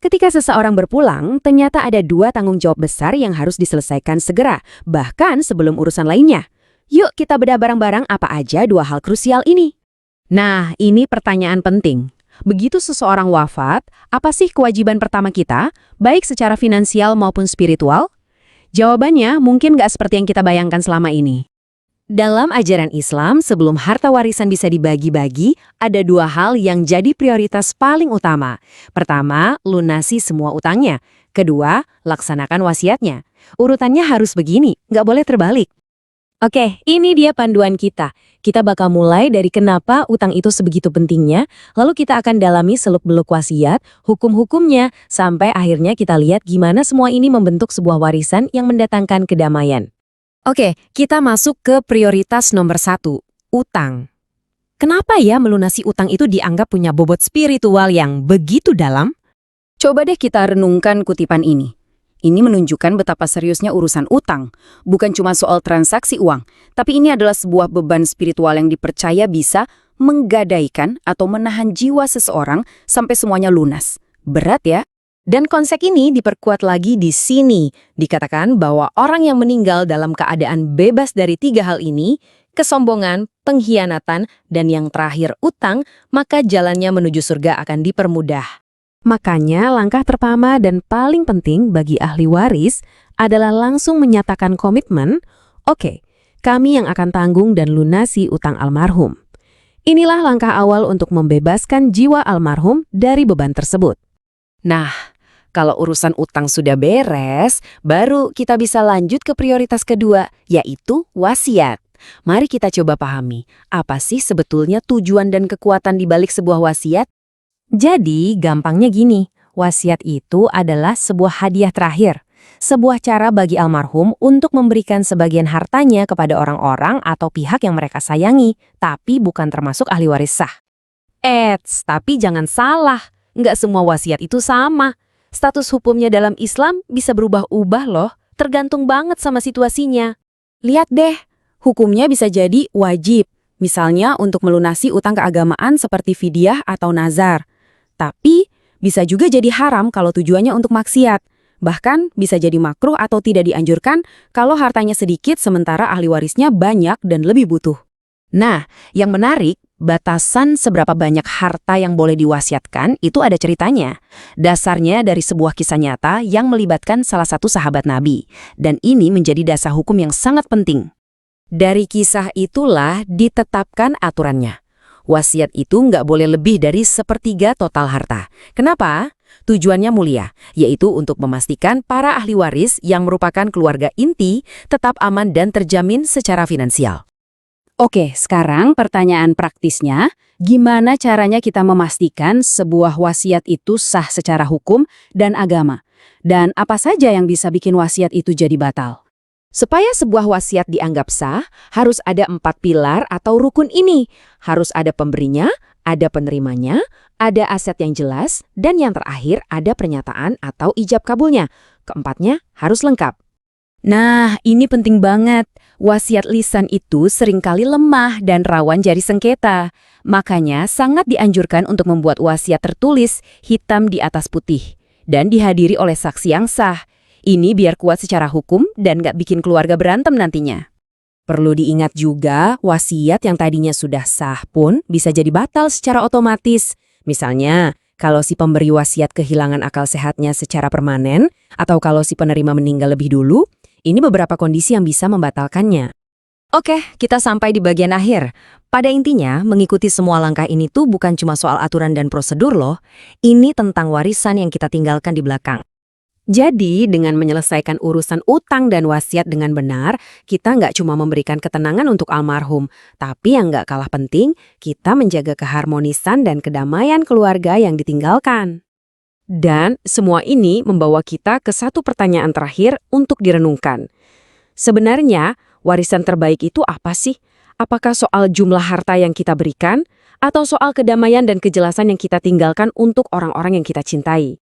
Ketika seseorang berpulang, ternyata ada dua tanggung jawab besar yang harus diselesaikan segera, bahkan sebelum urusan lainnya. Yuk kita bedah bareng-bareng apa aja dua hal krusial ini. Nah, ini pertanyaan penting. Begitu seseorang wafat, apa sih kewajiban pertama kita, baik secara finansial maupun spiritual? Jawabannya mungkin nggak seperti yang kita bayangkan selama ini. Dalam ajaran Islam, sebelum harta warisan bisa dibagi-bagi, ada dua hal yang jadi prioritas paling utama. Pertama, lunasi semua utangnya. Kedua, laksanakan wasiatnya. Urutannya harus begini, nggak boleh terbalik. Oke, ini dia panduan kita. Kita bakal mulai dari kenapa utang itu sebegitu pentingnya, lalu kita akan dalami seluk-beluk wasiat, hukum-hukumnya, sampai akhirnya kita lihat gimana semua ini membentuk sebuah warisan yang mendatangkan kedamaian. Oke, kita masuk ke prioritas nomor 1, utang. Kenapa ya melunasi utang itu dianggap punya bobot spiritual yang begitu dalam? Coba deh kita renungkan kutipan ini. Ini menunjukkan betapa seriusnya urusan utang. Bukan cuma soal transaksi uang, tapi ini adalah sebuah beban spiritual yang dipercaya bisa menggadaikan atau menahan jiwa seseorang sampai semuanya lunas. Berat ya? Dan konsep ini diperkuat lagi di sini. Dikatakan bahwa orang yang meninggal dalam keadaan bebas dari tiga hal ini, kesombongan, pengkhianatan, dan yang terakhir utang, maka jalannya menuju surga akan dipermudah. Makanya langkah pertama dan paling penting bagi ahli waris adalah langsung menyatakan komitmen, oke, kami yang akan tanggung dan lunasi utang almarhum. Inilah langkah awal untuk membebaskan jiwa almarhum dari beban tersebut. Nah, kalau urusan utang sudah beres, baru kita bisa lanjut ke prioritas kedua, yaitu wasiat. Mari kita coba pahami, apa sih sebetulnya tujuan dan kekuatan di balik sebuah wasiat? Jadi, gampangnya gini, wasiat itu adalah sebuah hadiah terakhir. Sebuah cara bagi almarhum untuk memberikan sebagian hartanya kepada orang-orang atau pihak yang mereka sayangi, tapi bukan termasuk ahli waris sah. Tapi jangan salah. Nggak semua wasiat itu sama. Status hukumnya dalam Islam bisa berubah-ubah loh, tergantung banget sama situasinya. Lihat deh, hukumnya bisa jadi wajib, misalnya untuk melunasi utang keagamaan seperti fidyah atau nazar. Tapi bisa juga jadi haram kalau tujuannya untuk maksiat. Bahkan bisa jadi makruh atau tidak dianjurkan kalau hartanya sedikit sementara ahli warisnya banyak dan lebih butuh. Nah, yang menarik, batasan seberapa banyak harta yang boleh diwasiatkan itu ada ceritanya. Dasarnya dari sebuah kisah nyata yang melibatkan salah satu sahabat Nabi. Dan ini menjadi dasar hukum yang sangat penting. Dari kisah itulah ditetapkan aturannya. Wasiat itu nggak boleh lebih dari 1/3 total harta. Kenapa? Tujuannya mulia, yaitu untuk memastikan para ahli waris yang merupakan keluarga inti tetap aman dan terjamin secara finansial. Oke, sekarang pertanyaan praktisnya, gimana caranya kita memastikan sebuah wasiat itu sah secara hukum dan agama? Dan apa saja yang bisa bikin wasiat itu jadi batal? Supaya sebuah wasiat dianggap sah, harus ada 4 pilar atau rukun ini. Harus ada pemberinya, ada penerimanya, ada aset yang jelas, dan yang terakhir ada pernyataan atau ijab kabulnya. Keempatnya harus lengkap. Nah, ini penting banget. Wasiat lisan itu seringkali lemah dan rawan jadi sengketa. Makanya sangat dianjurkan untuk membuat wasiat tertulis hitam di atas putih dan dihadiri oleh saksi yang sah. Ini biar kuat secara hukum dan nggak bikin keluarga berantem nantinya. Perlu diingat juga, wasiat yang tadinya sudah sah pun bisa jadi batal secara otomatis. Misalnya, kalau si pemberi wasiat kehilangan akal sehatnya secara permanen, atau kalau si penerima meninggal lebih dulu, ini beberapa kondisi yang bisa membatalkannya. Oke, kita sampai di bagian akhir. Pada intinya, mengikuti semua langkah ini tuh bukan cuma soal aturan dan prosedur loh. Ini tentang warisan yang kita tinggalkan di belakang. Jadi, dengan menyelesaikan urusan utang dan wasiat dengan benar, kita nggak cuma memberikan ketenangan untuk almarhum, tapi yang nggak kalah penting, kita menjaga keharmonisan dan kedamaian keluarga yang ditinggalkan. Dan semua ini membawa kita ke satu pertanyaan terakhir untuk direnungkan. Sebenarnya, warisan terbaik itu apa sih? Apakah soal jumlah harta yang kita berikan, atau soal kedamaian dan kejelasan yang kita tinggalkan untuk orang-orang yang kita cintai?